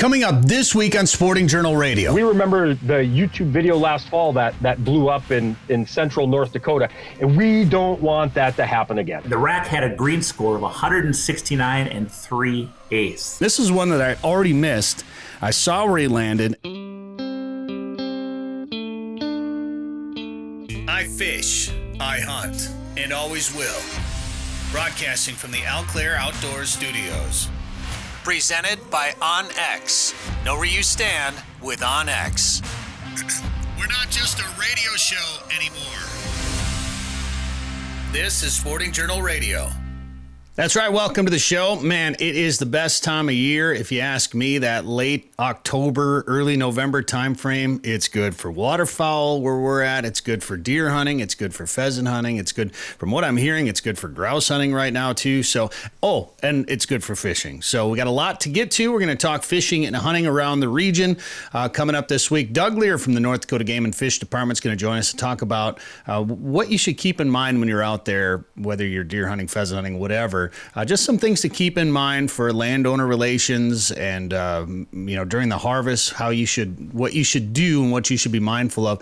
Coming up this week on Sporting Journal Radio. We remember the YouTube video last fall that blew up in central North Dakota, and we don't want that to happen again. The rack had a green score of 169 and 3/8. This is one that I already missed. I saw where he landed. I fish, I hunt, and always will. Broadcasting from the Eau Claire Outdoors Studios. Presented by OnX. Know where you stand with OnX. We're not just a radio show anymore. This is Sporting Journal Radio. That's right. Welcome to the show. Man, it is the best time of year. If you ask me, that late October, early November time frame, it's good for waterfowl where we're at. It's good for deer hunting. It's good for pheasant hunting. It's good, from what I'm hearing, it's good for grouse hunting right now too. So, and it's good for fishing. So we got a lot to get to. We're going to talk fishing and hunting around the region coming up this week. Doug Leier from the North Dakota Game and Fish Department is going to join us to talk about what you should keep in mind when you're out there, whether you're deer hunting, pheasant hunting, whatever. Just some things to keep in mind for landowner relations and, during the harvest, what you should do and what you should be mindful of.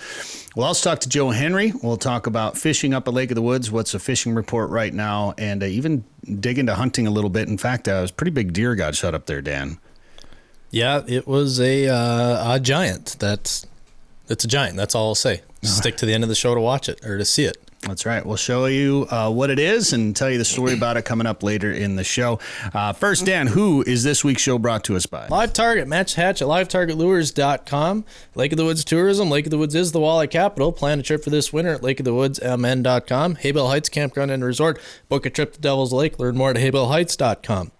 We'll also talk to Joe Henry. We'll talk about fishing up at Lake of the Woods, what's the fishing report right now, and even dig into hunting a little bit. In fact, it was a pretty big deer got shot up there, Dan. Yeah, it was a giant. It's a giant. That's all I'll say. Stick to the end of the show to watch it or to see it. That's right. We'll show you what it is and tell you the story about it coming up later in the show. First, Dan, who is this week's show brought to us by? Live Target. Match hatch at livetargetlures.com. Lake of the Woods Tourism. Lake of the Woods is the walleye capital. Plan a trip for this winter at lakeofthewoodsmn.com. Haybell Heights Campground and Resort. Book a trip to Devil's Lake. Learn more at haybellheights.com.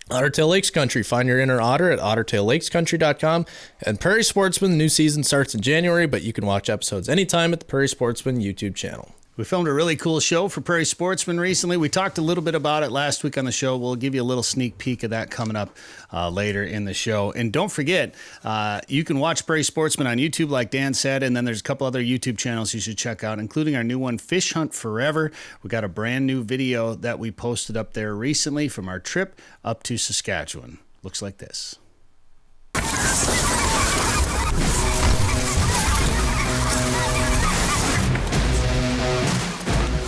Ottertail Lakes Country. Find your inner otter at ottertaillakescountry.com. And Prairie Sportsman, the new season starts in January, but you can watch episodes anytime at the Prairie Sportsman YouTube channel. We filmed a really cool show for Prairie Sportsman recently. We talked a little bit about it last week on the show. We'll give you a little sneak peek of that coming up later in the show. And don't forget, you can watch Prairie Sportsman on YouTube, like Dan said, and then there's a couple other YouTube channels you should check out, including our new one, Fish Hunt Forever. We got a brand new video that we posted up there recently from our trip up to Saskatchewan. Looks like this.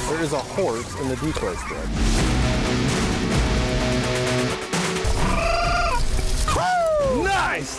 There is a horse in the decoy spread. Nice!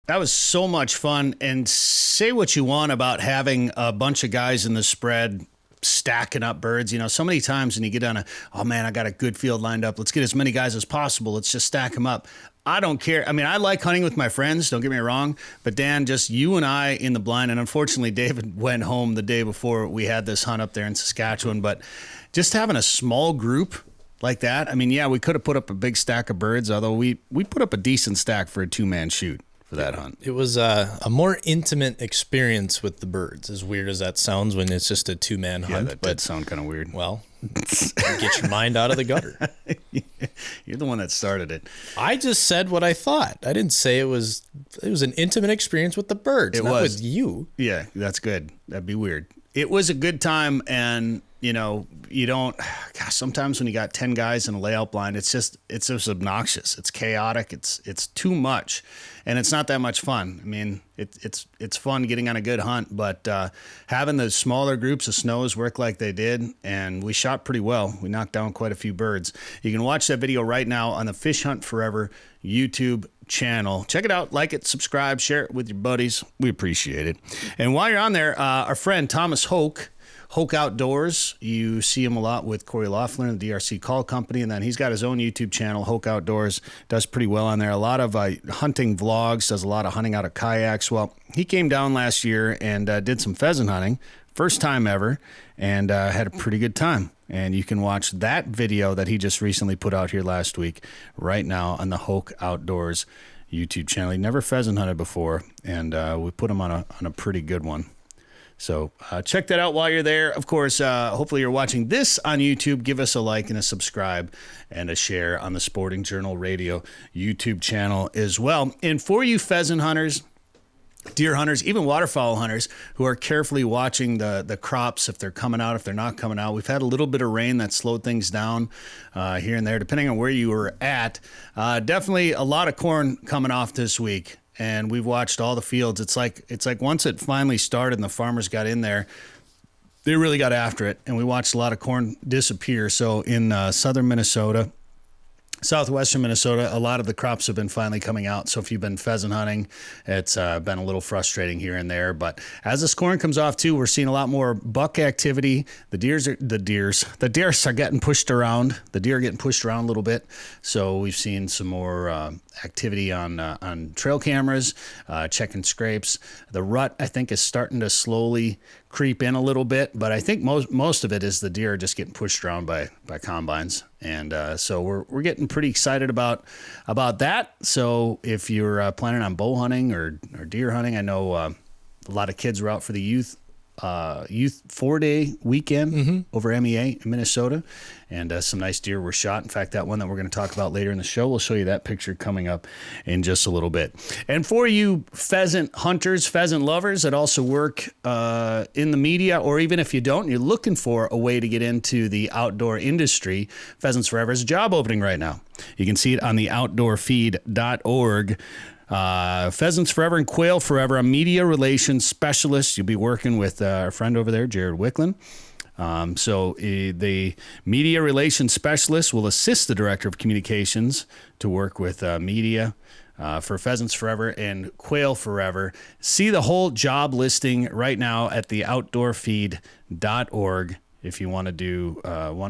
That was so much fun. And say what you want about having a bunch of guys in the spread stacking up birds. You know, so many times when you get on I got a good field lined up. Let's get as many guys as possible. Let's just stack them up. I don't care. I mean, I like hunting with my friends, don't get me wrong, but Dan, just you and I in the blind, and unfortunately David went home the day before we had this hunt up there in Saskatchewan, but just having a small group like that, I mean, yeah, we could have put up a big stack of birds, although we put up a decent stack for a two-man shoot for that hunt. It was a more intimate experience with the birds, as weird as that sounds when it's just a two-man hunt. That did sound kind of weird. Well, get your mind out of the gutter. You're the one that started it. I just said what I thought. I didn't say it was an intimate experience with the birds. It not was with you. Yeah, that's good. That'd be weird. It was a good time, and sometimes when you got 10 guys in a layout blind, it's just obnoxious. It's chaotic. It's too much, and it's not that much fun. I mean, it's fun getting on a good hunt, but having the smaller groups of snows work like they did, and we shot pretty well. We knocked down quite a few birds. You can watch that video right now on the Fish Hunt Forever YouTube channel. Check it out, like it, subscribe, share it with your buddies. We appreciate it. And while you're on there, our friend Thomas Hoke Outdoors, you see him a lot with Corey Loeffler, the DRC Call Company, and then he's got his own YouTube channel, Hoke Outdoors, does pretty well on there. A lot of hunting vlogs, does a lot of hunting out of kayaks. Well, he came down last year and did some pheasant hunting, first time ever, and had a pretty good time. And you can watch that video that he just recently put out here last week right now on the Hoke Outdoors YouTube channel. He never pheasant hunted before, and we put him on a pretty good one. So check that out while you're there. Of course, hopefully you're watching this on YouTube. Give us a like and a subscribe and a share on the Sporting Journal Radio YouTube channel as well. And for you pheasant hunters, deer hunters, even waterfowl hunters who are carefully watching the crops, if they're coming out, if they're not coming out. We've had a little bit of rain that slowed things down here and there, depending on where you were at. Definitely a lot of corn coming off this week, and we've watched all the fields. It's like once it finally started and the farmers got in there, they really got after it, and we watched a lot of corn disappear. So in southern Minnesota, southwestern Minnesota, a lot of the crops have been finally coming out. So if you've been pheasant hunting, it's been a little frustrating here and there. But as this corn comes off too, we're seeing a lot more buck activity. The deer are getting pushed around. The deer are getting pushed around a little bit. So we've seen some more activity on trail cameras, checking scrapes. The rut, I think, is starting to slowly creep in a little bit, but I think most of it is the deer just getting pushed around by combines. And so we're getting pretty excited about that. So if you're planning on bow hunting or deer hunting, I know a lot of kids were out for the youth 4-day weekend over MEA in Minnesota, and some nice deer were shot. In fact, that one that we're going to talk about later in the show, we'll show you that picture coming up in just a little bit. And for you pheasant hunters, pheasant lovers that also work in the media, or even if you don't, you're looking for a way to get into the outdoor industry, Pheasants Forever is a job opening right now. You can see it on the outdoorfeed.org. Pheasants Forever and Quail Forever, a media relations specialist. You'll be working with our friend over there, Jared Wicklund. The media relations specialist will assist the director of communications to work with media for Pheasants Forever and Quail Forever. See the whole job listing right now at the outdoorfeed.org. If you want to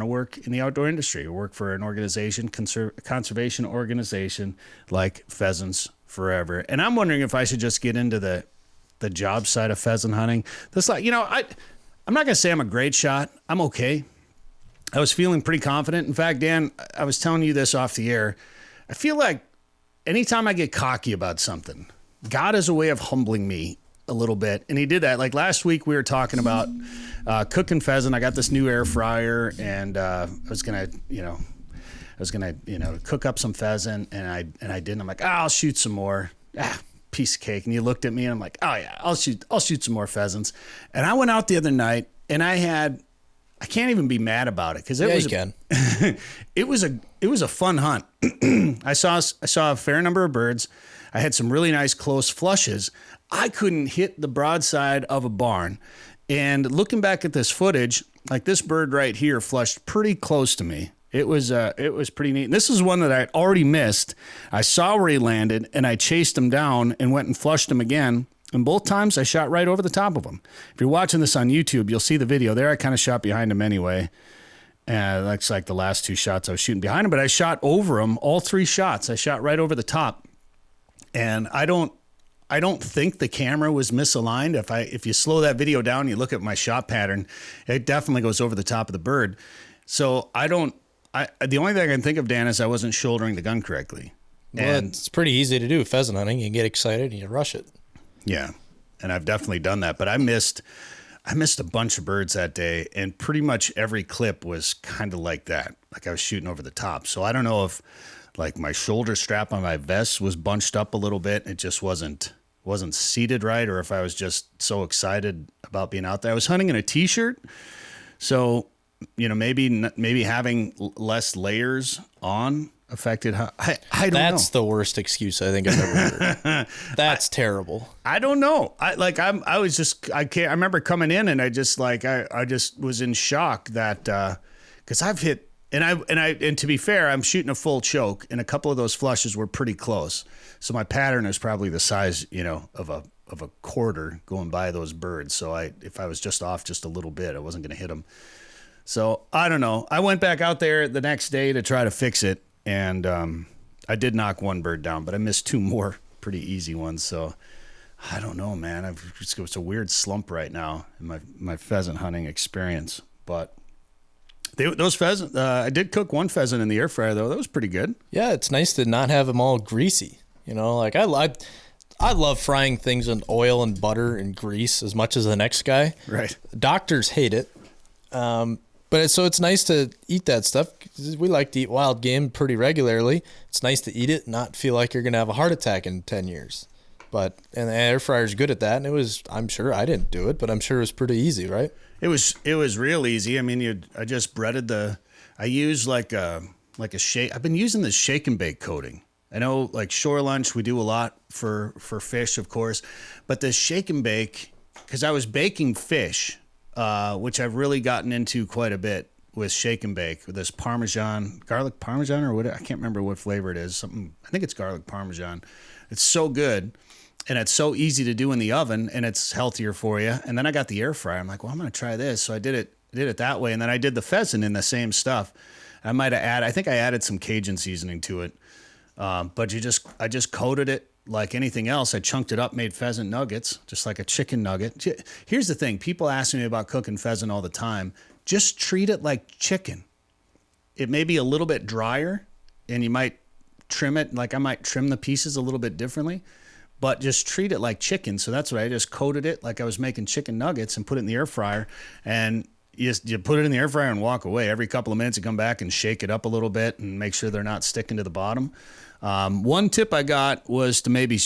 work in the outdoor industry or work for an organization, conservation organization like Pheasants Forever. And I'm wondering if I should just get into the job side of pheasant hunting. I'm not going to say I'm a great shot. I'm okay. I was feeling pretty confident. In fact, Dan, I was telling you this off the air. I feel like anytime I get cocky about something, God has a way of humbling me a little bit. And he did that. Like last week we were talking about cooking pheasant. I got this new air fryer, and I was gonna cook up some pheasant, and I didn't. I'm like, I'll shoot some more. Piece of cake. And you looked at me, and I'm like, oh yeah, I'll shoot some more pheasants. And I went out the other night, and I can't even be mad about it because it was a fun hunt. I saw a fair number of birds. I had some really nice close flushes. I couldn't hit the broadside of a barn. And looking back at this footage, like this bird right here flushed pretty close to me. It was pretty neat. And this is one that I already missed. I saw where he landed, and I chased him down and went and flushed him again. And both times I shot right over the top of him. If you're watching this on YouTube, you'll see the video there. I kind of shot behind him anyway. That's like the last two shots I was shooting behind him, but I shot over him all three shots. I shot right over the top. And I don't think the camera was misaligned. If you slow that video down, you look at my shot pattern, it definitely goes over the top of the bird. So the only thing I can think of, Dan, is I wasn't shouldering the gun correctly. Well, it's pretty easy to do pheasant hunting. You get excited and you rush it. Yeah, and I've definitely done that. But I missed a bunch of birds that day, and pretty much every clip was kind of like that. Like I was shooting over the top. So I don't know if like my shoulder strap on my vest was bunched up a little bit. It just wasn't seated right, or if I was just so excited about being out there. I was hunting in a t-shirt, so maybe having less layers on affected how I don't know. That's the worst excuse I think I've ever heard. That's terrible. I don't know. I remember coming in, and I just was in shock that because I've hit, and to be fair, I'm shooting a full choke, and a couple of those flushes were pretty close. So my pattern is probably the size, of a quarter going by those birds. So if I was just off just a little bit, I wasn't going to hit them. So I don't know. I went back out there the next day to try to fix it, and I did knock one bird down, but I missed two more pretty easy ones. So I don't know, man. It's a weird slump right now in my pheasant hunting experience. But those pheasant, I did cook one pheasant in the air fryer though. That was pretty good. Yeah, it's nice to not have them all greasy. Like I love frying things in oil and butter and grease as much as the next guy. Right. Doctors hate it. But it's nice to eat that stuff. We like to eat wild game pretty regularly. It's nice to eat it and not feel like you're going to have a heart attack in 10 years. But and the air fryer's good at that, and I'm sure I didn't do it, but I'm sure it was pretty easy, right? It was real easy. I mean, I just breaded I use like a shake. I've been using the shake and bake coating. I know like shore lunch, we do a lot for fish, of course, but the shake and bake, because I was baking fish, which I've really gotten into quite a bit with shake and bake with this garlic Parmesan or what, I can't remember what flavor it is. I think it's garlic Parmesan. It's so good. And it's so easy to do in the oven, and it's healthier for you. And then I got the air fryer. I'm like, well, I'm going to try this. So I did it that way. And then I did the pheasant in the same stuff. I think I added some Cajun seasoning to it. But I just coated it like anything else. I chunked it up, made pheasant nuggets, just like a chicken nugget. Here's the thing. People ask me about cooking pheasant all the time. Just treat it like chicken. It may be a little bit drier, and you might trim it. Like I might trim the pieces a little bit differently. But just treat it like chicken. So that's what I just coated it like I was making chicken nuggets and put it in the air fryer. And you put it in the air fryer and walk away. Every couple of minutes you come back and shake it up a little bit and make sure they're not sticking to the bottom. One tip I got was to maybe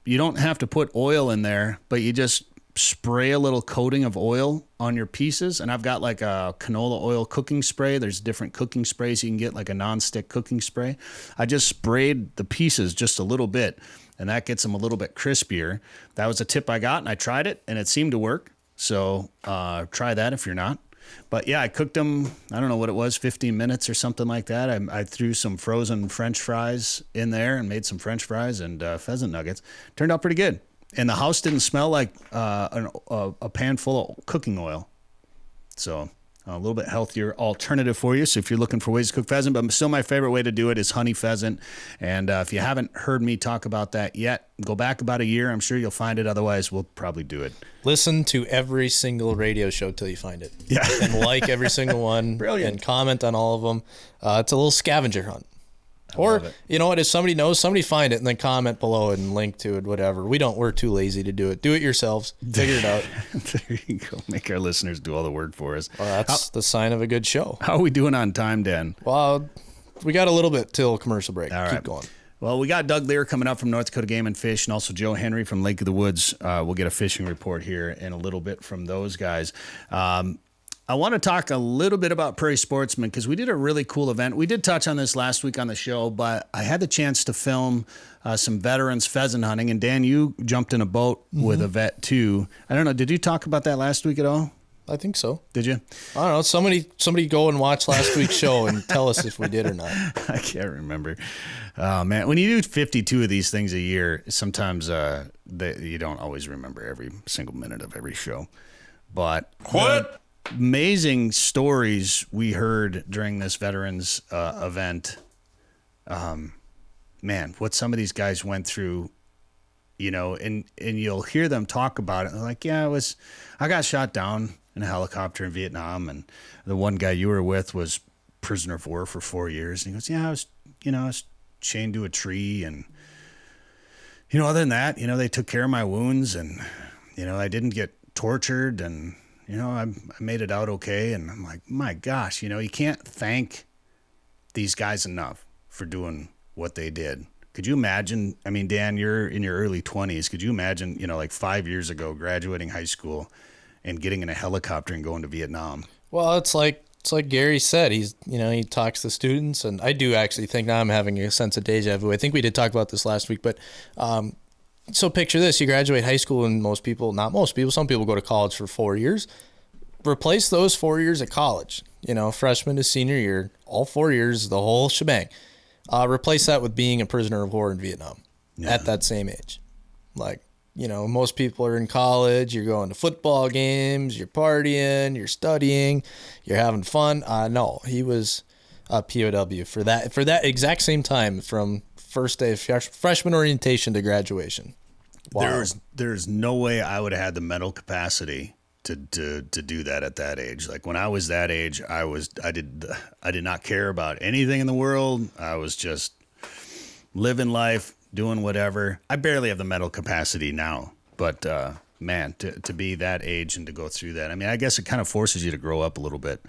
you don't have to put oil in there, but you just spray a little coating of oil on your pieces. And I've got like a canola oil cooking spray. There's different cooking sprays you can get, like a nonstick cooking spray. I just sprayed the pieces just a little bit, and that gets them a little bit crispier. That was a tip I got, and I tried it, and it seemed to work. So try that if you're not. But yeah, I cooked them, I don't know what it was, 15 minutes or something like that. I threw some frozen French fries in there and made some French fries and pheasant nuggets. Turned out pretty good. And the house didn't smell like a pan full of cooking oil. So a little bit healthier alternative for you. So if you're looking for ways to cook pheasant, but still my favorite way to do it is honey pheasant. And if you haven't heard me talk about that yet, go back about a year. I'm sure you'll find it. Otherwise, we'll probably do it. Listen to every single radio show till you find it. Yeah. And like every single one. Brilliant. And comment on all of them. It's a little scavenger hunt. Or, you know what, if somebody knows, somebody find it and then comment below it and link to it, whatever. We're too lazy to do it. Do it yourselves. Figure it out. There you go. Make our listeners do all the work for us. Well, that's the sign of a good show. How are we doing on time, Dan? Well, we got a little bit till commercial break. All Keep right. going. Well, we got Doug Leier coming up from North Dakota Game and Fish, and also Joe Henry from Lake of the Woods. We'll get a fishing report here in a little bit from those guys. I want to talk a little bit about Prairie Sportsman because we did a really cool event. We did touch on this last week on the show, but I had the chance to film some veterans pheasant hunting. And Dan, you jumped in a boat with a vet too. I don't know. Did you talk about that last week at all? I think so. Did you? I don't know. Somebody go and watch last week's show and tell us if we did or not. I can't remember. Oh, man. When you do 52 of these things a year, sometimes you don't always remember every single minute of every show. But what? Amazing stories we heard during this veterans event. Man, what some of these guys went through, you know, and you'll hear them talk about it. They're like, yeah, I got shot down in a helicopter in Vietnam, and the one guy you were with was prisoner of war for 4 years. And he goes, yeah, I was chained to a tree, and other than that, they took care of my wounds, and I didn't get tortured, and I made it out okay. And I'm like, my gosh, you can't thank these guys enough for doing what they did. Could you imagine? I mean, Dan, you're in your early 20s. Could you imagine, like 5 years ago, graduating high school and getting in a helicopter and going to Vietnam? Well, it's like Gary said. He talks to students, and I do actually think now I'm having a sense of deja vu. I think we did talk about this last week, but so picture this: you graduate high school, and some people go to college for 4 years. Replace those 4 years at college, freshman to senior year, all 4 years, the whole shebang. Replace that with being a prisoner of war in Vietnam at that same age. Like, most people are in college, you're going to football games, you're partying, you're studying, you're having fun. No, he was a POW for that exact same time, from first day of freshman orientation to graduation. Wow. There's no way I would have had the mental capacity to do that at that age. Like when I was that age, I did not care about anything in the world. I was just living life, doing whatever. I barely have the mental capacity now, but man, to be that age and to go through that. I mean, I guess it kind of forces you to grow up a little bit,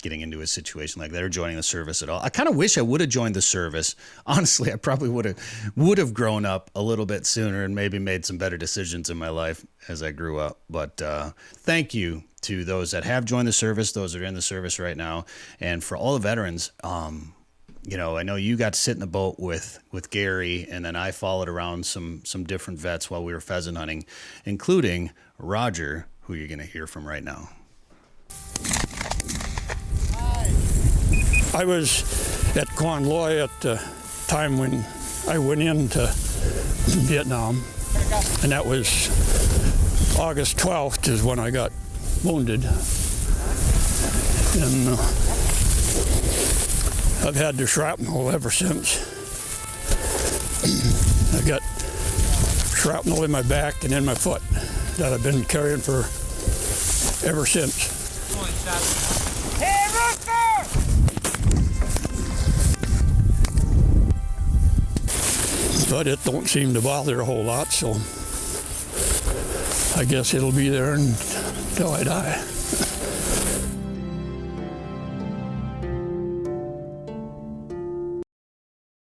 getting into a situation like that or joining the service at all. I kind of wish I would have joined the service. Honestly, I probably would have grown up a little bit sooner and maybe made some better decisions in my life as I grew up. But thank you to those that have joined the service, those that are in the service right now, and for all the veterans. I know you got to sit in the boat with Gary, and then I followed around some different vets while we were pheasant hunting, including Roger, who you're going to hear from right now. I was at Quan Loy at the time when I went into Vietnam, and that was August 12th is when I got wounded. And I've had the shrapnel ever since. I got shrapnel in my back and in my foot that I've been carrying for ever since. But it don't seem to bother a whole lot, so I guess it'll be there until I die.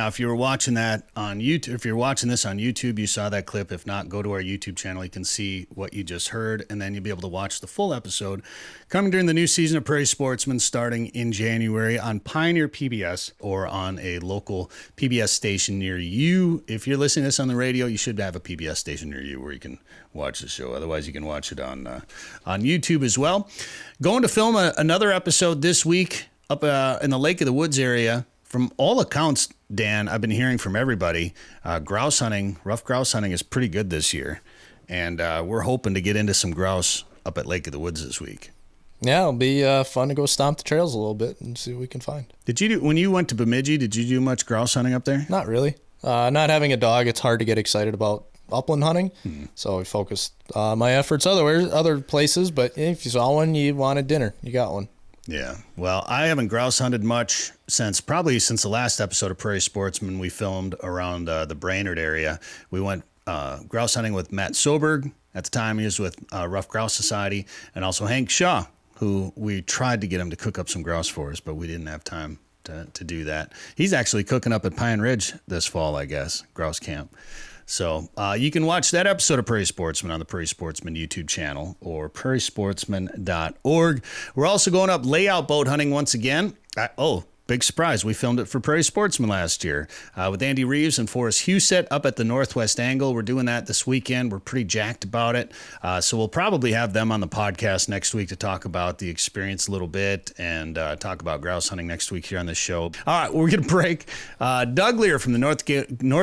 Now, if you were watching that on YouTube, if you're watching this on YouTube, you saw that clip. If not, go to our YouTube channel. You can see what you just heard, and then you'll be able to watch the full episode coming during the new season of Prairie Sportsman starting in January on Pioneer PBS or on a local PBS station near you. If you're listening to this on the radio, you should have a PBS station near you where you can watch the show. Otherwise, you can watch it on YouTube as well. Going to film another episode this week up in the Lake of the Woods area. From all accounts, Dan, I've been hearing from everybody, grouse hunting, rough grouse hunting is pretty good this year. And we're hoping to get into some grouse up at Lake of the Woods this week. Yeah, it'll be fun to go stomp the trails a little bit and see what we can find. When you went to Bemidji, did you do much grouse hunting up there? Not really. Not having a dog, it's hard to get excited about upland hunting. So we focused my efforts other places, but if you saw one, you wanted dinner, you got one. Yeah. Well, I haven't grouse hunted much since the last episode of Prairie Sportsman we filmed around the Brainerd area. We went grouse hunting with Matt Soberg. At the time, he was with Rough Grouse Society, and also Hank Shaw, who we tried to get him to cook up some grouse for us, but we didn't have time to do that. He's actually cooking up at Pine Ridge this fall, I guess, grouse camp. So you can watch that episode of Prairie Sportsman on the Prairie Sportsman YouTube channel or prairiesportsman.org. We're also going up layout boat hunting once again. Big surprise. We filmed it for Prairie Sportsman last year with Andy Reeves and Forrest Husett up at the Northwest Angle. We're doing that this weekend. We're pretty jacked about it. So we'll probably have them on the podcast next week to talk about the experience a little bit and talk about grouse hunting next week here on the show. All right, we're going to break. Doug Leier from the North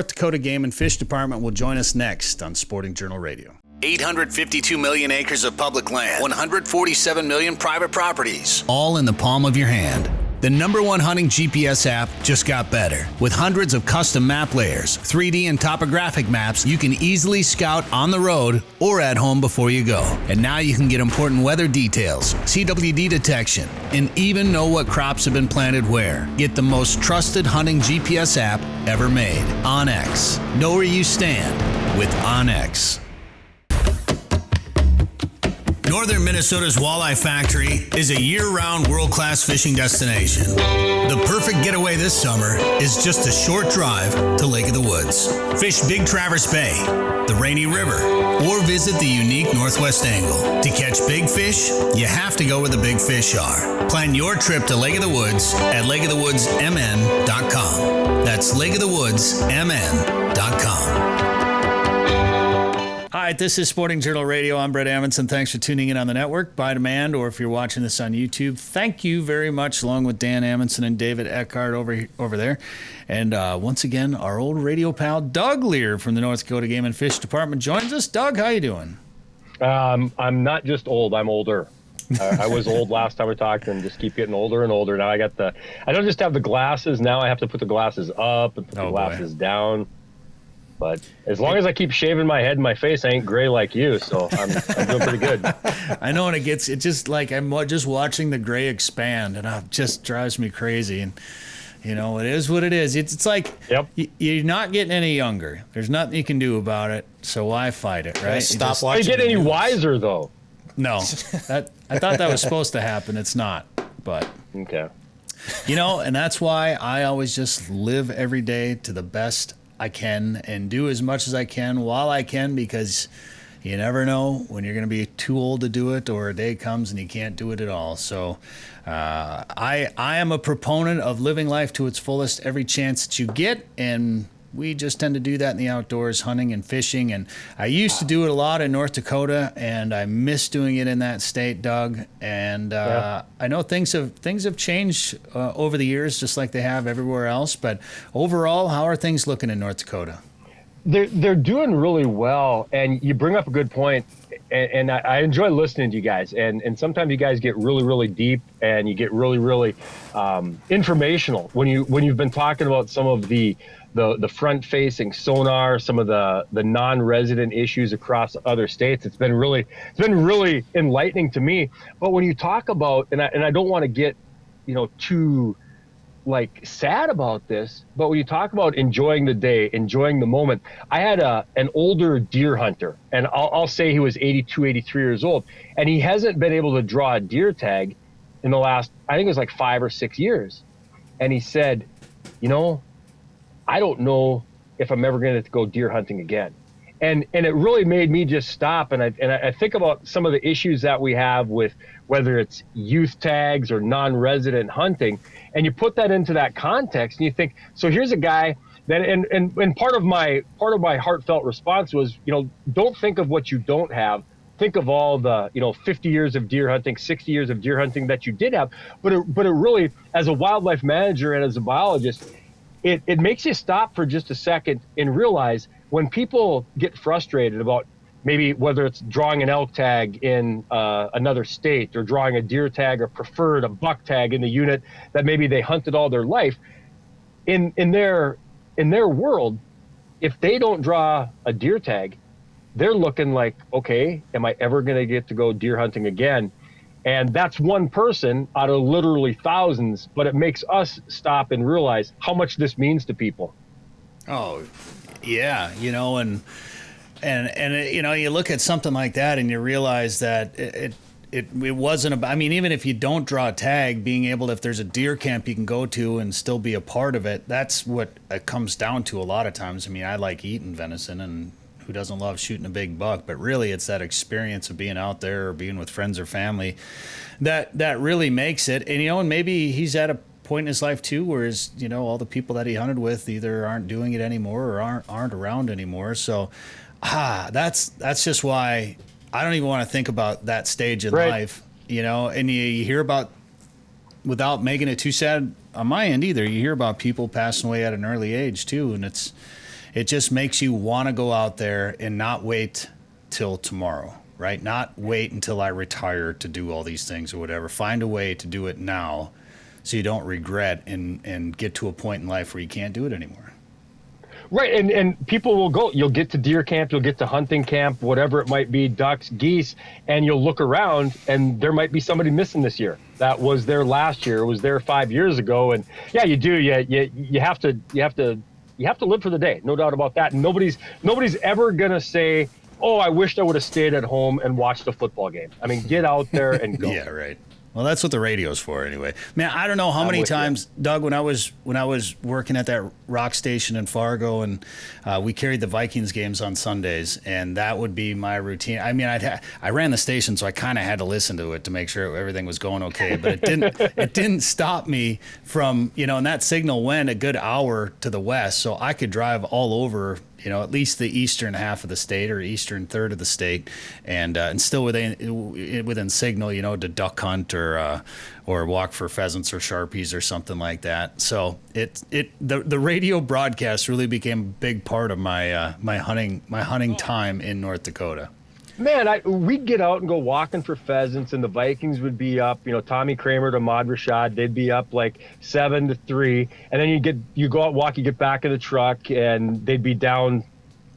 Dakota Game and Fish Department will join us next on Sporting Journal Radio. 852 million acres of public land, 147 million private properties, all in the palm of your hand. The #1 hunting GPS app just got better. With hundreds of custom map layers, 3D and topographic maps, you can easily scout on the road or at home before you go. And now you can get important weather details, CWD detection, and even know what crops have been planted where. Get the most trusted hunting GPS app ever made. OnX. Know where you stand with OnX. Northern Minnesota's Walleye Factory is a year-round world-class fishing destination. The perfect getaway this summer is just a short drive to Lake of the Woods. Fish Big Traverse Bay, the Rainy River, or visit the unique Northwest Angle. To catch big fish, you have to go where the big fish are. Plan your trip to Lake of the Woods at lakeofthewoodsmn.com. That's lakeofthewoodsmn.com. All right, this is Sporting Journal Radio. I'm Bret Amundson. Thanks for tuning in on the network by demand, or if you're watching this on YouTube, thank you very much, along with Dan Amundson and David Eckhart over there. And once again, our old radio pal, Doug Leier from the North Dakota Game and Fish Department joins us. Doug, how you doing? I'm not just old, I'm older. I was old last time we talked and just keep getting older and older. Now I don't just have the glasses, now I have to put the glasses up and put the glasses down. But as long as I keep shaving my head and my face, I ain't gray like you, so I'm doing pretty good. I know, and it's just like I'm just watching the gray expand, and it just drives me crazy. And It is what it is. It's like Yep. you're not getting any younger. There's nothing you can do about it. So why fight it, right? Stop Are you watching. get the any news. wiser though? No, I thought that was supposed to happen. It's not, but. Okay. And that's why I always just live every day to the best I can and do as much as I can while I can, because you never know when you're going to be too old to do it, or a day comes and you can't do it at all. So I am a proponent of living life to its fullest every chance that you get, and we just tend to do that in the outdoors, hunting and fishing. And I used to do it a lot in North Dakota, and I miss doing it in that state, Doug. And I know things have changed over the years, just like they have everywhere else. But overall, how are things looking in North Dakota? They're doing really well, and you bring up a good point. And I enjoy listening to you guys. And sometimes you guys get really, really deep, and you get really, really informational when you've been talking about some of the front-facing sonar, some of the non-resident issues across other states. It's been really enlightening to me. But when you talk about, and I don't want to get too sad about this, but when you talk about enjoying the day, enjoying the moment, I had an older deer hunter, and I'll say he was 82, 83 years old, and he hasn't been able to draw a deer tag in the last, I think it was like 5 or 6 years. And he said, I don't know if I'm ever going to go deer hunting again. And it really made me just stop. And I think about some of the issues that we have with whether it's youth tags or non-resident hunting. And you put that into that context and you think, so here's a guy that, and part of my heartfelt response was, don't think of what you don't have. Think of all the, 50 years of deer hunting, 60 years of deer hunting that you did have. But it really, as a wildlife manager and as a biologist, it makes you stop for just a second and realize when people get frustrated about maybe whether it's drawing an elk tag in another state or drawing a deer tag or preferred a buck tag in the unit that maybe they hunted all their life, in their world, if they don't draw a deer tag, they're looking like, okay, am I ever going to get to go deer hunting again? And that's one person out of literally thousands, but it makes us stop and realize how much this means to people. Oh, yeah, and you look at something like that and you realize that it wasn't about, even if you don't draw a tag, being able to, if there's a deer camp you can go to and still be a part of it, that's what it comes down to a lot of times. I like eating venison, and who doesn't love shooting a big buck? But really, it's that experience of being out there or being with friends or family that really makes it. And maybe he's at a point in his life too, where all the people that he hunted with either aren't doing it anymore or aren't around anymore. So, that's just why I don't even want to think about that stage in life. And you hear about, without making it too sad on my end either, you hear about people passing away at an early age too, and it just makes you want to go out there and not wait till tomorrow, right? Not wait until I retire to do all these things or whatever. Find a way to do it now so you don't regret and get to a point in life where you can't do it anymore. Right, and people will go, you'll get to deer camp, you'll get to hunting camp, whatever it might be, ducks, geese, and you'll look around and there might be somebody missing this year. That was there last year, it was there 5 years ago, and yeah, you do, you have to live for the day, no doubt about that. And nobody's ever gonna say, oh, I wished I would have stayed at home and watched a football game. Get out there and go. Yeah, right. Well, that's what the radio's for anyway. Man, I don't know how many times, Doug, when I was working at that rock station in Fargo, and we carried the Vikings games on Sundays, and that would be my routine. I ran the station, so I kind of had to listen to it to make sure everything was going okay. But it didn't stop me from, and that signal went a good hour to the west, so I could drive all over, at least the eastern half of the state or eastern third of the state, and still within signal, to duck hunt or walk for pheasants or sharpies or something like that. So the radio broadcast really became a big part of my hunting time in North Dakota. Man, we'd get out and go walking for pheasants, and the Vikings would be up. Tommy Kramer to Ahmad Rashad, they'd be up like 7-3, and then you go out walk, you get back in the truck, and they'd be down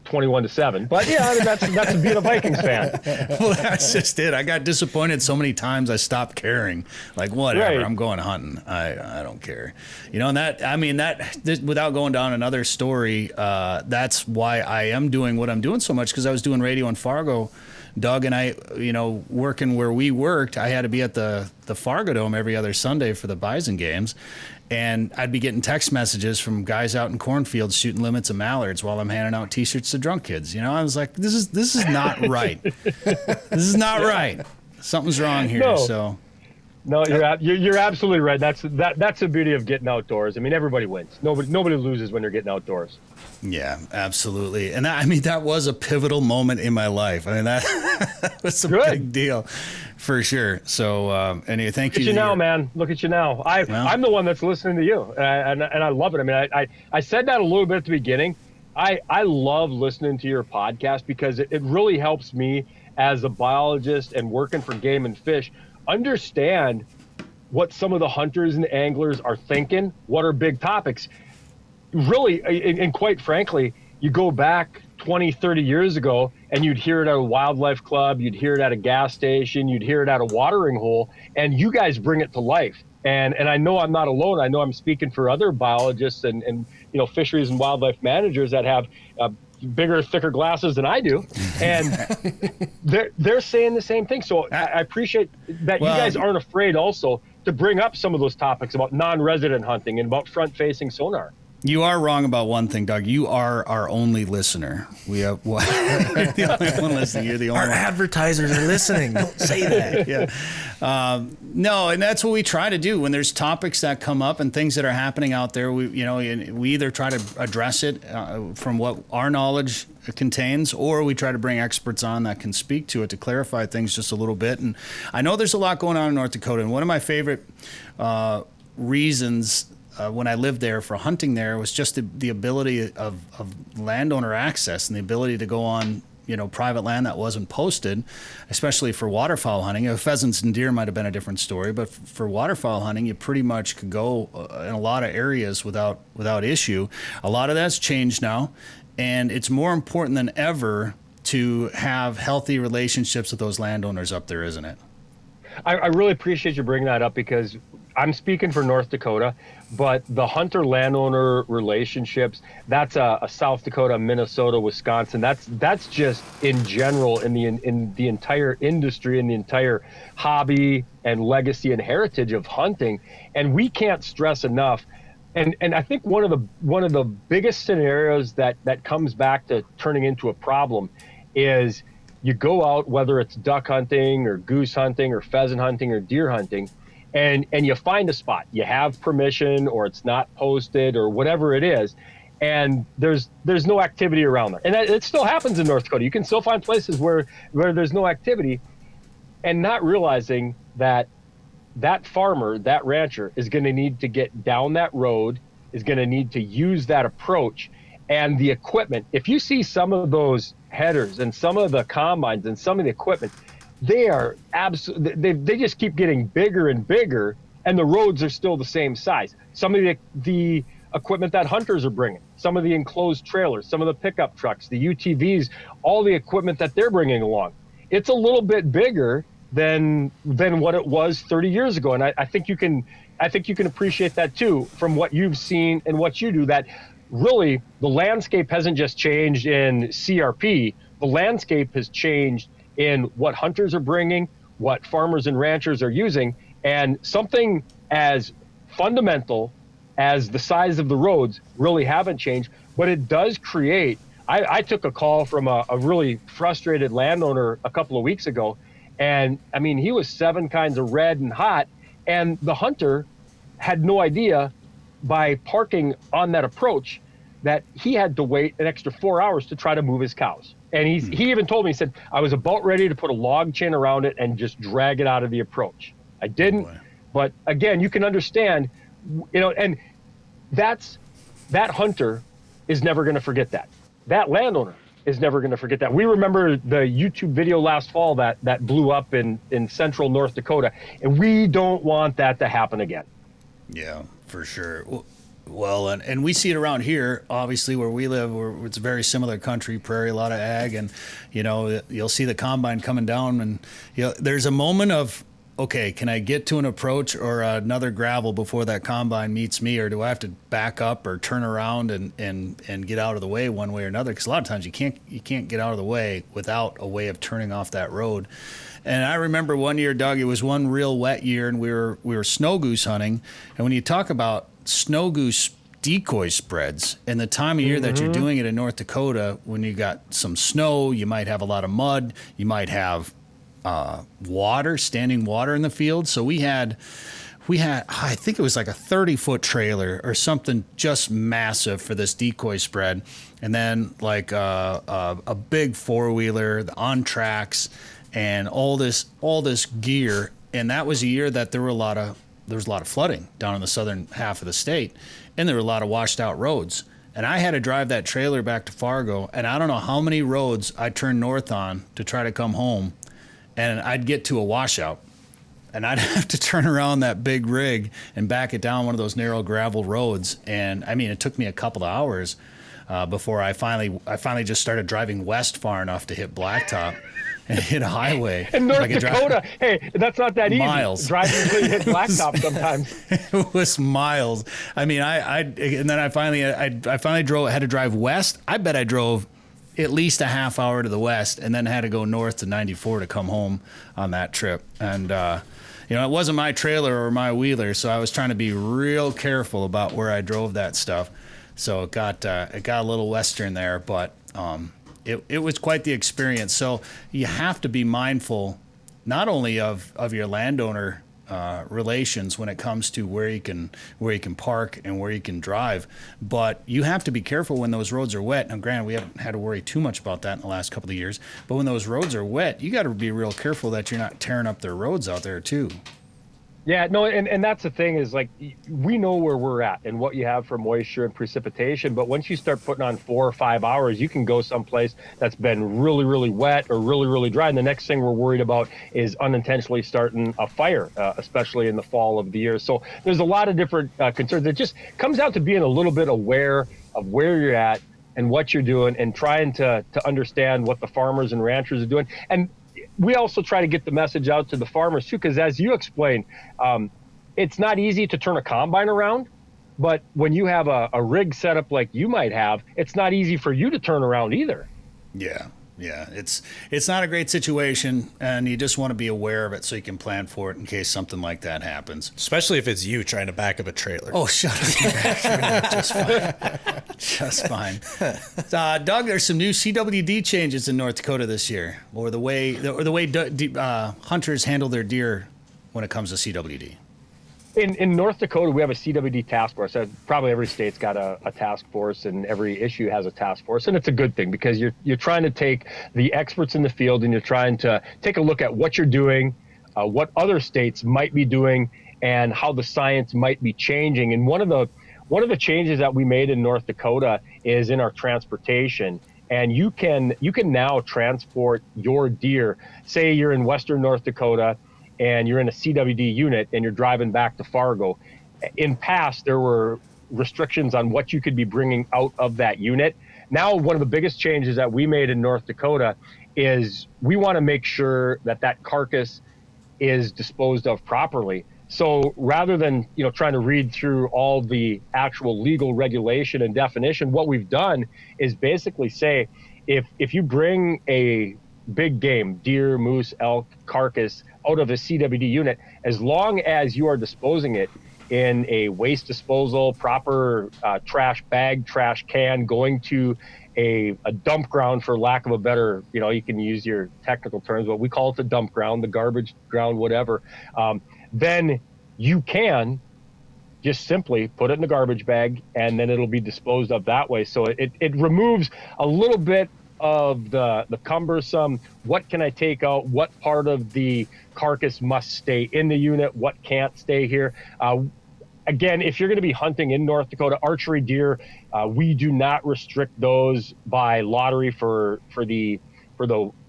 21-7. But yeah, I mean, that's being a Vikings fan. Well, that's just it. I got disappointed so many times I stopped caring. Like, whatever, Right. I'm going hunting. I don't care. And without going down another story, that's why I am doing what I'm doing so much, because I was doing radio in Fargo. Doug and I, working where we worked, I had to be at the Fargo Dome every other Sunday for the Bison games. And I'd be getting text messages from guys out in cornfields shooting limits of mallards while I'm handing out T-shirts to drunk kids. I was like, this is not right. This is not right. Something's wrong here. No. So. No, you're absolutely right. That's the beauty of getting outdoors. I mean, everybody wins. Nobody loses when they're getting outdoors. Yeah, absolutely. And that was a pivotal moment in my life. I mean, that was a big deal for sure. So anyway, thank you. Look at you now, man. Look at you now. I'm the one that's listening to you, and I love it. I mean, I said that a little bit at the beginning. I love listening to your podcast because it really helps me as a biologist and working for Game and Fish understand what some of the hunters and anglers are thinking, what are big topics. Really, and quite frankly, you go back 20, 30 years ago and you'd hear it at a wildlife club, you'd hear it at a gas station, you'd hear it at a watering hole, and you guys bring it to life. And I know I'm not alone. I know I'm speaking for other biologists and fisheries and wildlife managers that have bigger, thicker glasses than I do, and they're saying the same thing. So I appreciate that you guys aren't afraid also to bring up some of those topics about non-resident hunting and about front-facing sonar. You are wrong about one thing, Doug. You are our only listener. We have the only one listening. You're the only one. Our advertisers are listening. Don't say that. Yeah. No, and that's what we try to do when there's topics that come up and things that are happening out there. We either try to address it from what our knowledge contains, or we try to bring experts on that can speak to it to clarify things just a little bit. And I know there's a lot going on in North Dakota, and one of my favorite reasons when I lived there for hunting there was just the ability of landowner access and the ability to go on private land that wasn't posted, especially for waterfowl hunting. Pheasants and deer might have been a different story, but for waterfowl hunting, you pretty much could go in a lot of areas without issue. A lot of that's changed now, and it's more important than ever to have healthy relationships with those landowners up there, isn't it? I really appreciate you bringing that up because I'm speaking for North Dakota, but the hunter-landowner relationships, that's a South Dakota, Minnesota, Wisconsin. That's just in general in the entire industry, in the entire hobby and legacy and heritage of hunting. And we can't stress enough. And I think one of the biggest scenarios that comes back to turning into a problem is you go out, whether it's duck hunting or goose hunting or pheasant hunting or deer hunting, and you find a spot. You have permission or it's not posted or whatever it is, and there's no activity around there. And it still happens in North Dakota. You can still find places where there's no activity, and not realizing that farmer, that rancher is going to need to get down that road, is going to need to use that approach and the equipment. If you see some of those headers and some of the combines and some of the equipment, they are absolutely, they just keep getting bigger and bigger, and the roads are still the same size. Some of the equipment that hunters are bringing, some of the enclosed trailers, some of the pickup trucks, the UTVs, all the equipment that they're bringing along, it's a little bit bigger than what it was 30 years ago. And I think you can appreciate that too from what you've seen and what you do, that really the landscape hasn't just changed in CRP, the landscape has changed in what hunters are bringing, what farmers and ranchers are using, and something as fundamental as the size of the roads really haven't changed, but it does create. I took a call from a really frustrated landowner a couple of weeks ago, and I mean, he was 7 kinds of red and hot, and the hunter had no idea by parking on that approach that he had to wait an extra 4 hours to try to move his cows. And he even told me, he said, I was about ready to put a log chain around it and just drag it out of the approach. I didn't, but again, you can understand, and that hunter is never going to forget that. That landowner is never going to forget that. We remember the YouTube video last fall that blew up in central North Dakota, and we don't want that to happen again. Yeah, for sure. Well, and we see it around here, obviously, where we live, where it's a very similar country, prairie, a lot of ag, and, you'll see the combine coming down, and, there's a moment of, okay, can I get to an approach or another gravel before that combine meets me, or do I have to back up or turn around and get out of the way one way or another? Because a lot of times you can't get out of the way without a way of turning off that road. And I remember one year, Doug, it was one real wet year, and we were snow goose hunting. And when you talk about snow goose decoy spreads and the time of year that you're doing it in North Dakota, when you got some snow, you might have a lot of mud, you might have standing water in the field. So we had, I think it was like a 30-foot trailer or something just massive for this decoy spread. And then like a big four-wheeler on tracks and all this gear. And that was a year that there was a lot of flooding down in the southern half of the state, and there were a lot of washed out roads. And I had to drive that trailer back to Fargo, and I don't know how many roads I turned north on to try to come home, and I'd get to a washout, and I'd have to turn around that big rig and back it down one of those narrow gravel roads. And I mean, it took me a couple of hours before I finally just started driving west far enough to hit blacktop and hit a highway. In North Dakota, hey, that's not that miles. Easy. Driving until you hit blacktop sometimes. It was miles. I mean, and then I finally had to drive west. I bet I drove at least a half hour to the west, and then had to go north to 94 to come home on that trip. And it wasn't my trailer or my wheeler, so I was trying to be real careful about where I drove that stuff. So it got a little western there, but it was quite the experience. So you have to be mindful not only of your landowner relations when it comes to where you can park and where you can drive, but you have to be careful when those roads are wet. Now, granted, we haven't had to worry too much about that in the last couple of years, but when those roads are wet, you got to be real careful that you're not tearing up their roads out there too. Yeah, no, and that's the thing is, like, we know where we're at and what you have for moisture and precipitation, but once you start putting on 4 or 5 hours, you can go someplace that's been really, really wet or really, really dry, and the next thing we're worried about is unintentionally starting a fire, especially in the fall of the year. So there's a lot of different concerns. It just comes down to being a little bit aware of where you're at and what you're doing, and trying to understand what the farmers and ranchers are doing. And we also try to get the message out to the farmers too, because as you explained, it's not easy to turn a combine around, but when you have a rig set up like you might have, it's not easy for you to turn around either. Yeah. It's not a great situation, and you just want to be aware of it so you can plan for it in case something like that happens. Especially if it's you trying to back up a trailer. Oh, shut up. Just fine. Just fine. Doug, there's some new CWD changes in North Dakota this year, or the way hunters handle their deer when it comes to CWD. In North Dakota, we have a CWD task force. Probably every state's got a task force, and every issue has a task force, and it's a good thing because you're trying to take the experts in the field, and you're trying to take a look at what you're doing, what other states might be doing, and how the science might be changing. And one of the changes that we made in North Dakota is in our transportation. And you can now transport your deer. Say you're in Western North Dakota and you're in a CWD unit and you're driving back to Fargo. In past, there were restrictions on what you could be bringing out of that unit. Now, one of the biggest changes that we made in North Dakota is we want to make sure that carcass is disposed of properly. So rather than trying to read through all the actual legal regulation and definition, what we've done is basically say, if you bring a big game, deer, moose, elk, carcass out of a CWD unit, as long as you are disposing it in a waste disposal, proper trash bag, trash can, going to a dump ground, for lack of a better, you can use your technical terms, but we call it the dump ground, the garbage ground, whatever, then you can just simply put it in the garbage bag, and then it'll be disposed of that way. So it removes a little bit of the cumbersome, what can I take out, what part of the carcass must stay in the unit, what can't stay here. Again, if you're going to be hunting in North Dakota, archery deer, we do not restrict those by lottery for the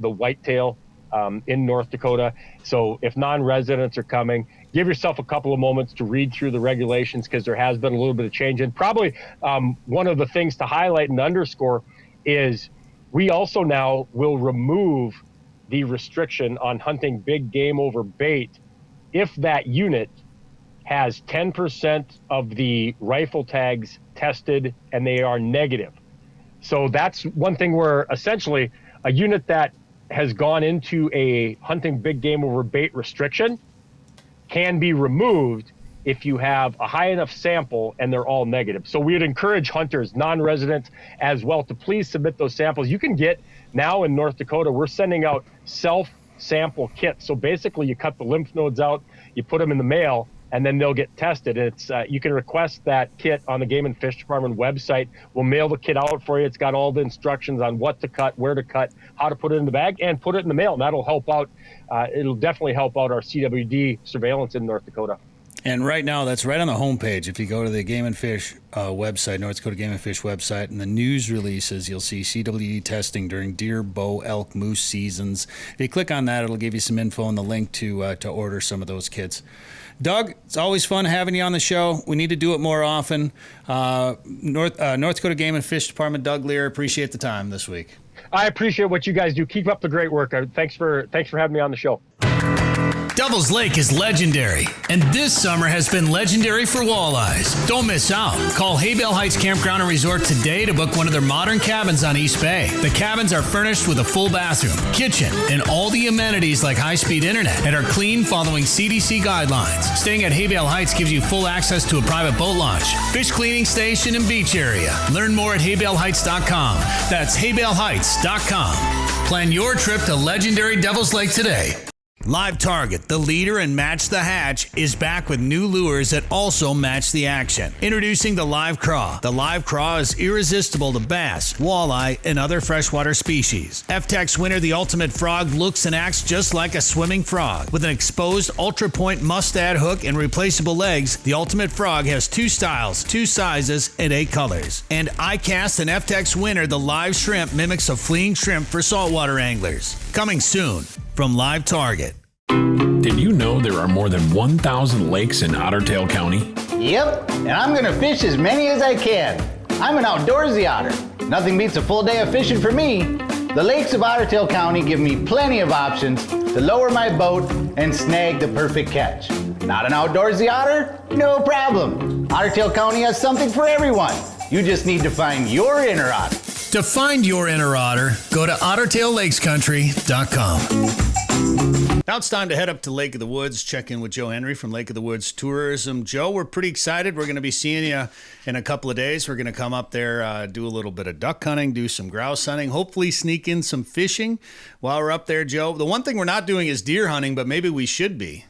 whitetail in North Dakota. So if non-residents are coming, give yourself a couple of moments to read through the regulations, because there has been a little bit of change. And probably one of the things to highlight and underscore is we also now will remove the restriction on hunting big game over bait if that unit has 10% of the rifle tags tested and they are negative. So that's one thing where essentially a unit that has gone into a hunting big game over bait restriction can be removed if you have a high enough sample and they're all negative. So we would encourage hunters, non-residents as well, to please submit those samples. You can get now in North Dakota, we're sending out self-sample kits. So basically you cut the lymph nodes out, you put them in the mail, and then they'll get tested. It's you can request that kit on the Game and Fish Department website. We'll mail the kit out for you. It's got all the instructions on what to cut, where to cut, how to put it in the bag, and put it in the mail. And that'll help out. It'll definitely help out our CWD surveillance in North Dakota. And right now, that's right on the homepage. If you go to the Game and Fish website, North Dakota Game and Fish website, and the news releases, you'll see CWD testing during deer, bow, elk, moose seasons. If you click on that, it'll give you some info and the link to order some of those kits. Doug, it's always fun having you on the show. We need to do it more often. North Dakota Game and Fish Department, Doug Leier, appreciate the time this week. I appreciate what you guys do. Keep up the great work. Thanks for having me on the show. Devil's Lake is legendary, and this summer has been legendary for walleyes. Don't miss out. Call Haybale Heights Campground and Resort today to book one of their modern cabins on East Bay. The cabins are furnished with a full bathroom, kitchen, and all the amenities like high-speed internet, and are clean following CDC guidelines. Staying at Haybale Heights gives you full access to a private boat launch, fish cleaning station, and beach area. Learn more at haybaleheights.com. That's haybaleheights.com. Plan your trip to legendary Devil's Lake today. Live Target, the leader in Match the Hatch, is back with new lures that also match the action. Introducing the Live Craw. The Live Craw is irresistible to bass, walleye, and other freshwater species. FTech's winner, the Ultimate Frog, looks and acts just like a swimming frog. With an exposed ultra-point mustad hook and replaceable legs, the Ultimate Frog has 2 styles, 2 sizes, and 8 colors. And iCast and FTech's winner, the Live Shrimp, mimics a fleeing shrimp for saltwater anglers. Coming soon from Live Target. Did you know there are more than 1,000 lakes in Otter Tail County? Yep, and I'm gonna fish as many as I can. I'm an outdoorsy otter. Nothing beats a full day of fishing for me. The lakes of Otter Tail County give me plenty of options to lower my boat and snag the perfect catch. Not an outdoorsy otter? No problem. Otter Tail County has something for everyone. You just need to find your inner otter. To find your inner otter, go to OttertailLakesCountry.com. Now it's time to head up to Lake of the Woods, check in with Joe Henry from Lake of the Woods Tourism. Joe, we're pretty excited. We're going to be seeing you in a couple of days. We're going to come up there, do a little bit of duck hunting, do some grouse hunting, hopefully sneak in some fishing while we're up there, Joe. The one thing we're not doing is deer hunting, but maybe we should be.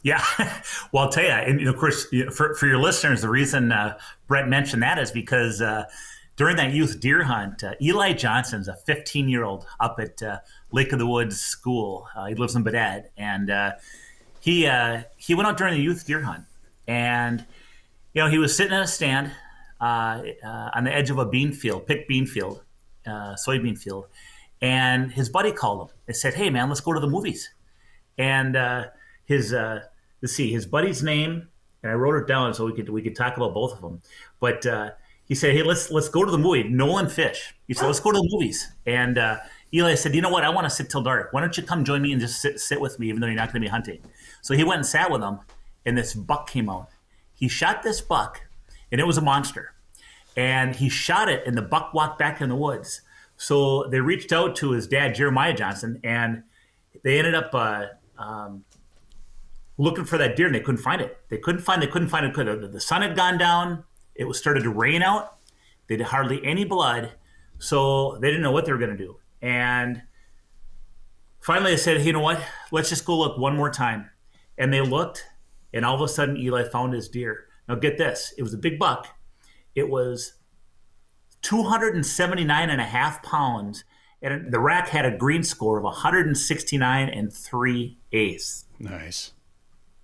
Yeah, well, I'll tell you, and of course, for your listeners, the reason Bret mentioned that is because during that youth deer hunt, Eli Johnson's a 15-year-old up at Lake of the Woods School. He lives in Bret, and he went out during the youth deer hunt, and he was sitting in a stand on the edge of a soybean field, and his buddy called him and said, "Hey, man, let's go to the movies." And his buddy's name, and I wrote it down so we could talk about both of them, but. He said, "Hey, let's go to the movie." Nolan Fish. He said, "Let's go to the movies." And Eli said, "You know what? I want to sit till dark. Why don't you come join me and just sit with me, even though you're not going to be hunting?" So he went and sat with him, and this buck came out. He shot this buck, and it was a monster. And he shot it, and the buck walked back in the woods. So they reached out to his dad, Jeremiah Johnson, and they ended up looking for that deer, and they couldn't find it. They couldn't find it. The sun had gone down. It was started to rain out. They had hardly any blood, so they didn't know what they were going to do. And finally, they said, "Hey, you know what? Let's just go look one more time." And they looked, and all of a sudden, Eli found his deer. Now, get this. It was a big buck. It was 279.5 pounds, and the rack had a green score of 169 3/8. Nice.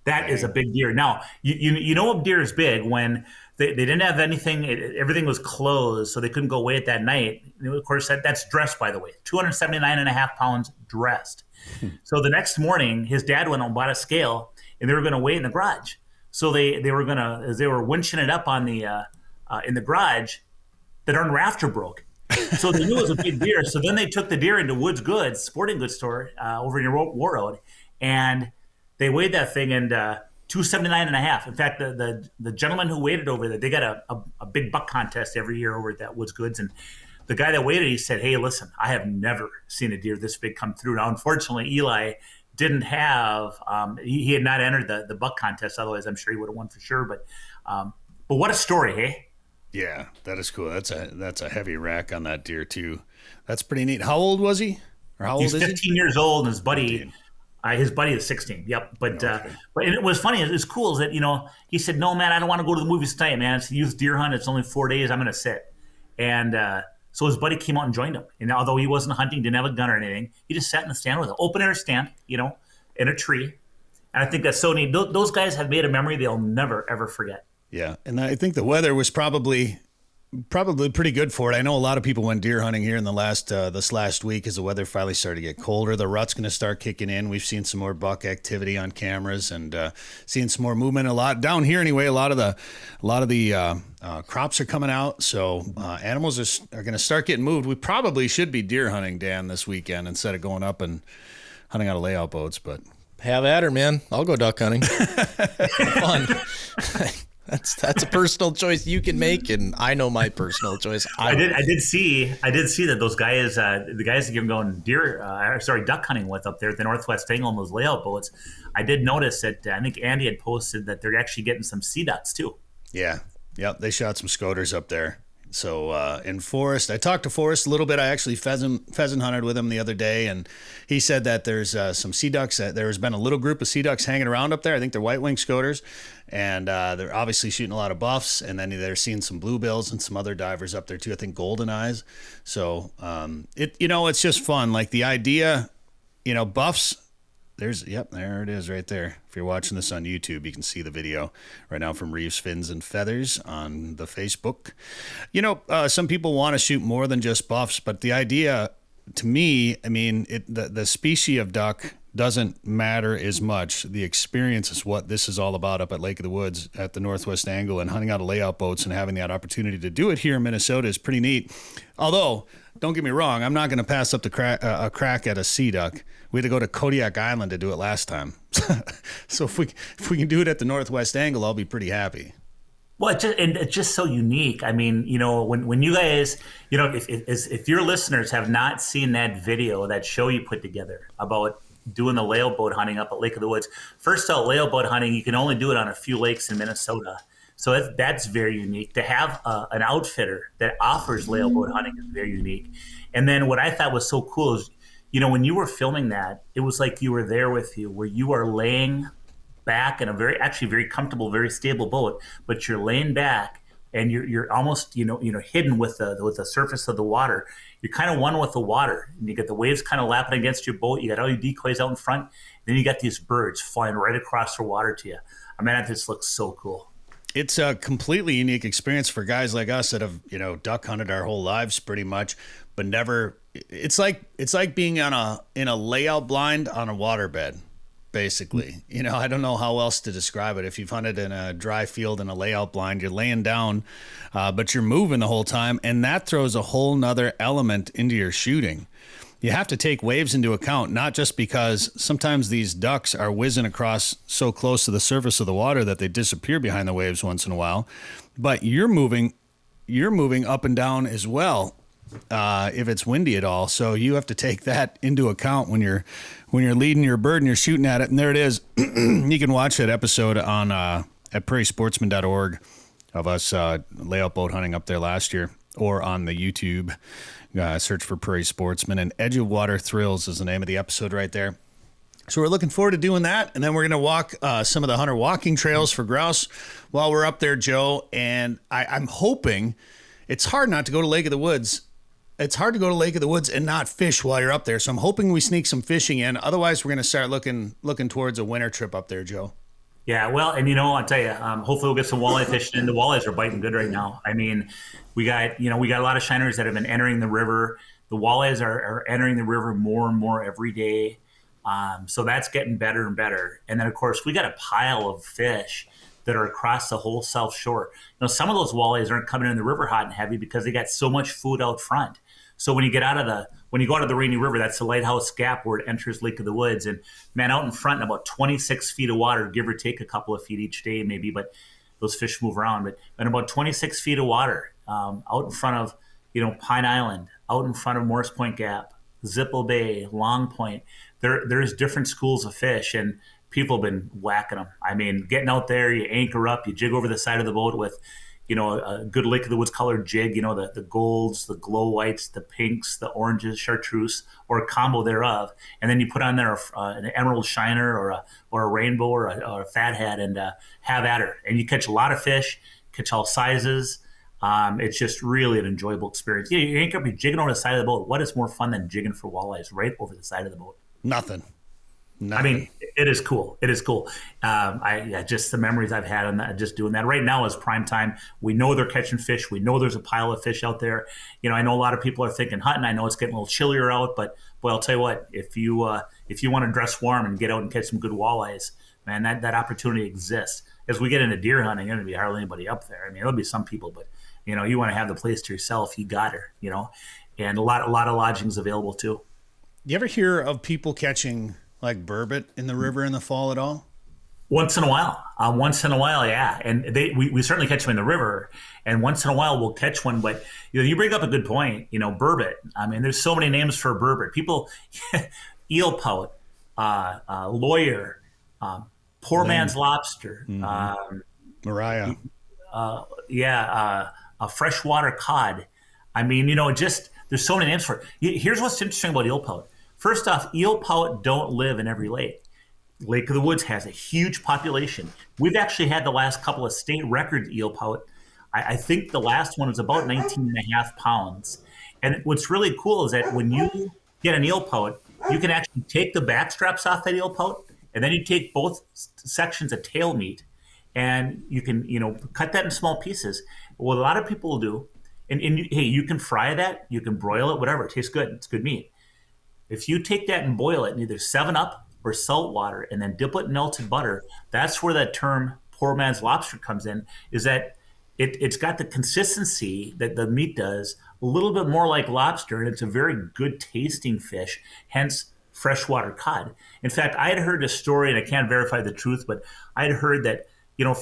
That is a big deer. Now, you know a deer is big when they didn't have anything. Everything was closed, so they couldn't go weigh it that night. Of course, that's dressed, by the way. 279.5 pounds dressed. So the next morning, his dad went out and bought a scale, and they were going to weigh it in the garage. So they were going to, as they were winching it up on the in the garage, the darn rafter broke. So they knew it was a big deer. So then they took the deer into Woods Goods, sporting goods store over near War Road, and they weighed that thing and 279.5. In fact, the gentleman who weighed it over there, they got a big buck contest every year over at that Woods Goods, and the guy that weighed it, he said, "Hey, listen, I have never seen a deer this big come through." Now, unfortunately, Eli didn't have he had not entered the buck contest. Otherwise, I'm sure he would have won for sure. But what a story, hey? Yeah, that is cool. That's a heavy rack on that deer too. That's pretty neat. How old was he? Or how old He's is 15 years old, and his buddy. His buddy is 16. Yep. But and it was funny. It was cool is that, he said, "No, man, I don't want to go to the movies tonight, man. It's a youth deer hunt. It's only 4 days. I'm going to sit." And so his buddy came out and joined him. And although he wasn't hunting, didn't have a gun or anything, he just sat in the stand with an open air stand, in a tree. And I think that's so neat. Those guys have made a memory they'll never, ever forget. Yeah. And I think the weather was probably pretty good for it. I know a lot of people went deer hunting here in this last week as the weather finally started to get colder. The rut's going to start kicking in. We've seen some more buck activity on cameras and seeing some more movement. A lot down here anyway. A lot of the crops are coming out, so animals are going to start getting moved. We probably should be deer hunting, Dan, this weekend instead of going up and hunting out of layout boats. But have at her, man. I'll go duck hunting. Fun. That's a personal choice you can make, and I know my personal choice. I did see that those guys, the guys that you're going duck hunting with up there at the Northwest Angle on those layout boats. I did notice that I think Andy had posted that they're actually getting some sea ducks too. Yeah, yep, they shot some scoters up there. So in Forrest, I talked to Forrest a little bit. I actually pheasant hunted with him the other day, and he said that there's some sea ducks. There's been a little group of sea ducks hanging around up there. I think they're white-winged scoters, and they're obviously shooting a lot of buffs. And then they're seeing some bluebills and some other divers up there too. I think golden eyes. So it's just fun. Like the idea, buffs. There it is right there. If you're watching this on YouTube, you can see the video right now from Reeves Fins and Feathers on the Facebook. Some people want to shoot more than just buffs, but the idea, to me, the species of duck doesn't matter as much. The experience is what this is all about up at Lake of the Woods at the Northwest Angle, and hunting out of layout boats and having that opportunity to do it here in Minnesota is pretty neat. Although, don't get me wrong, I'm not going to pass up a crack at a sea duck. We had to go to Kodiak Island to do it last time. So if we can do it at the Northwest Angle, I'll be pretty happy. Well, it's just so unique. I mean, when you guys, if your listeners have not seen that video, that show you put together about doing the layout boat hunting up at Lake of the Woods. First out, layout boat hunting, you can only do it on a few lakes in Minnesota. So that's very unique. To have an outfitter that offers layout boat hunting is very unique. And then what I thought was so cool is, when you were filming that, it was like you were there with you, where you are laying back in a very comfortable, very stable boat, but you're laying back and you're almost hidden with the surface of the water. You're kind of one with the water, and you get the waves kind of lapping against your boat. You got all your decoys out in front, then you got these birds flying right across the water to you. I mean, that just looks so cool. It's a completely unique experience for guys like us that have duck hunted our whole lives pretty much, but never. It's like being in a layout blind on a waterbed, basically. I don't know how else to describe it. If you've hunted in a dry field in a layout blind, you're laying down, but you're moving the whole time, and that throws a whole nother element into your shooting. You have to take waves into account, not just because sometimes these ducks are whizzing across so close to the surface of the water that they disappear behind the waves once in a while, but you're moving up and down as well. If it's windy at all. So you have to take that into account when you're leading your bird and you're shooting at it. And there it is. You can watch that episode on at prairiesportsman.org of us layout boat hunting up there last year, or on the YouTube. Search for Prairie Sportsman, and Edge of Water Thrills is the name of the episode right there. So we're looking forward to doing that, and then we're going to walk some of the hunter walking trails for grouse while we're up there, Joe. And I'm hoping, it's hard not to go to Lake of the Woods. It's hard to go to Lake of the Woods and not fish while you're up there. So I'm hoping we sneak some fishing in. Otherwise, we're going to start looking towards a winter trip up there, Joe. Yeah, well, and I'll tell you, hopefully we'll get some walleye fishing, and the walleyes are biting good right now. I mean, we got a lot of shiners that have been entering the river. The walleyes are entering the river more and more every day. So that's getting better and better. And then, of course, we got a pile of fish that are across the whole South Shore. Some of those walleyes aren't coming in the river hot and heavy because they got so much food out front. So when you go out of the Rainy River, that's the Lighthouse Gap where it enters Lake of the Woods. And man, out in front, in about 26 feet of water, give or take a couple of feet each day, maybe, but those fish move around. But in about 26 feet of water, out in front of, Pine Island, out in front of Morris Point Gap, Zipple Bay, Long Point, there's different schools of fish, and people have been whacking them. I mean, getting out there, you anchor up, you jig over the side of the boat with, a good Lake of the Woods colored jig, the golds, the glow whites, the pinks, the oranges, chartreuse, or a combo thereof. And then you put on there an emerald shiner or a rainbow or a fathead and have at her. And you catch a lot of fish, catch all sizes. It's just really an enjoyable experience. You anchor up, you're jigging over the side of the boat. What is more fun than jigging for walleyes right over the side of the boat? Nothing. I mean, it is cool. It is cool. Just the memories I've had on that, just doing that. Right now is prime time. We know they're catching fish. We know there's a pile of fish out there. I know a lot of people are thinking hunting. I know it's getting a little chillier out, but boy, I'll tell you what, if you want to dress warm and get out and catch some good walleyes, man, that opportunity exists. As we get into deer hunting, there's going to be hardly anybody up there. I mean, there'll be some people, but you want to have the place to yourself. You got her, and a lot of lodgings available too. You ever hear of people catching like burbot in the river in the fall at all? Once in a while, yeah. And we certainly catch them in the river, and once in a while we'll catch one. But you bring up a good point. Burbot. I mean, there's so many names for burbot. People, eel pout, lawyer, poor man's lobster, Mariah. A freshwater cod. I mean, there's so many names for it. Here's what's interesting about eel pout. First off, eel pout don't live in every lake. Lake of the Woods has a huge population. We've actually had the last couple of state record eel pout. I think the last one was about 19 and a half pounds. And what's really cool is that when you get an eel pout, you can actually take the back straps off that eel pout, and then you take both sections of tail meat, and you can, cut that in small pieces. What a lot of people will do, and you can fry that, you can broil it, whatever. It tastes good. It's good meat. If you take that and boil it in either 7-Up or salt water and then dip it in melted butter, that's where that term poor man's lobster comes in, is that it's got the consistency that the meat does, a little bit more like lobster, and it's a very good tasting fish, hence freshwater cod. In fact, I had heard a story, and I can't verify the truth, but I had heard that,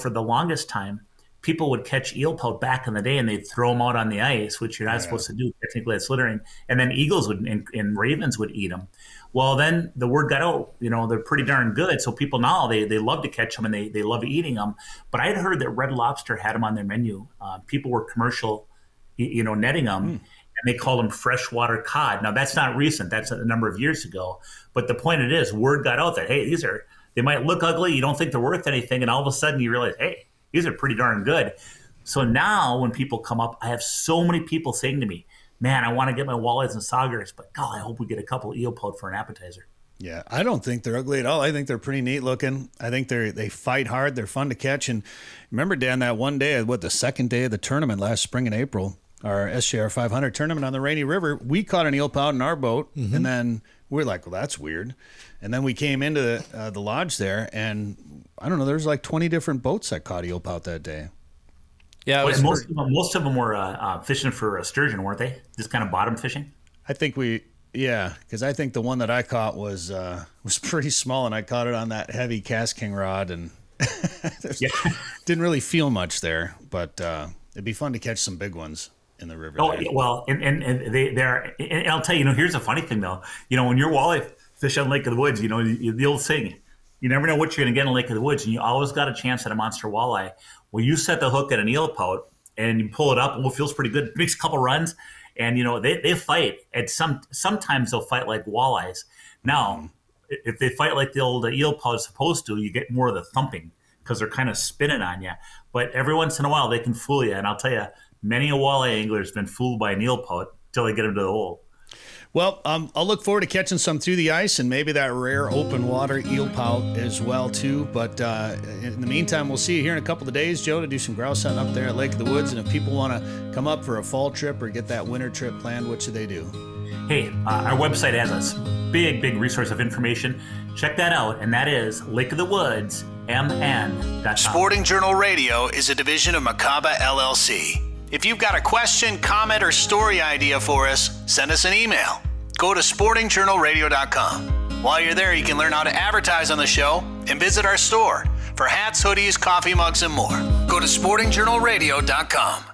for the longest time, people would catch eel pout back in the day and they'd throw them out on the ice, which you're not supposed to do. Technically, it's littering. And then eagles and ravens would eat them. Well, then the word got out, they're pretty darn good. So people now, they love to catch them and they love eating them. But I'd heard that Red Lobster had them on their menu. People were commercial, netting them. And they called them freshwater cod. Now, that's not recent. That's a number of years ago. But the point it is, word got out that, hey, they might look ugly. You don't think they're worth anything. And all of a sudden you realize, hey, these are pretty darn good. So now when people come up, I have so many people saying to me, man, I want to get my walleyes and saugers, but God, I hope we get a couple eel pout for an appetizer. Yeah, I don't think they're ugly at all. I think they're pretty neat looking. I think they fight hard. They're fun to catch. And remember, Dan, that one day, the second day of the tournament last spring in April, our SJR 500 tournament on the Rainy River, we caught an eel pout in our boat, and then we're like, well, that's weird. And then we came into the lodge there, and I don't know, there's like 20 different boats that caught eel pout that day. Yeah, most of them were fishing for sturgeon, weren't they? Just kind of bottom fishing. I think because I think the one that I caught was pretty small, and I caught it on that heavy Cast King rod, and didn't really feel much there. But it'd be fun to catch some big ones in the river. Oh, well, and they're. And I'll tell you, here's a funny thing though. When you're walleye fish on Lake of the Woods, the old saying, you never know what you're going to get in Lake of the Woods, and you always got a chance at a monster walleye. Well, you set the hook at an eel pout and you pull it up, and it feels pretty good. It makes a couple runs, and they fight. And sometimes they'll fight like walleyes. Now, if they fight like the old eel pout is supposed to, you get more of the thumping because they're kind of spinning on you. But every once in a while, they can fool you. And I'll tell you, many a walleye angler has been fooled by an eel pout until they get into the hole. Well, I'll look forward to catching some through the ice and maybe that rare open water eel pout as well too. But in the meantime, we'll see you here in a couple of days, Joe, to do some grouse hunting up there at Lake of the Woods. And if people want to come up for a fall trip or get that winter trip planned, what should they do? Hey, our website has a big resource of information. Check that out, and that is lakeofthewoodsmn.com. Sporting Journal Radio is a division of Macaba LLC. If you've got a question, comment, or story idea for us, send us an email. Go to sportingjournalradio.com. While you're there, you can learn how to advertise on the show and visit our store for hats, hoodies, coffee mugs, and more. Go to sportingjournalradio.com.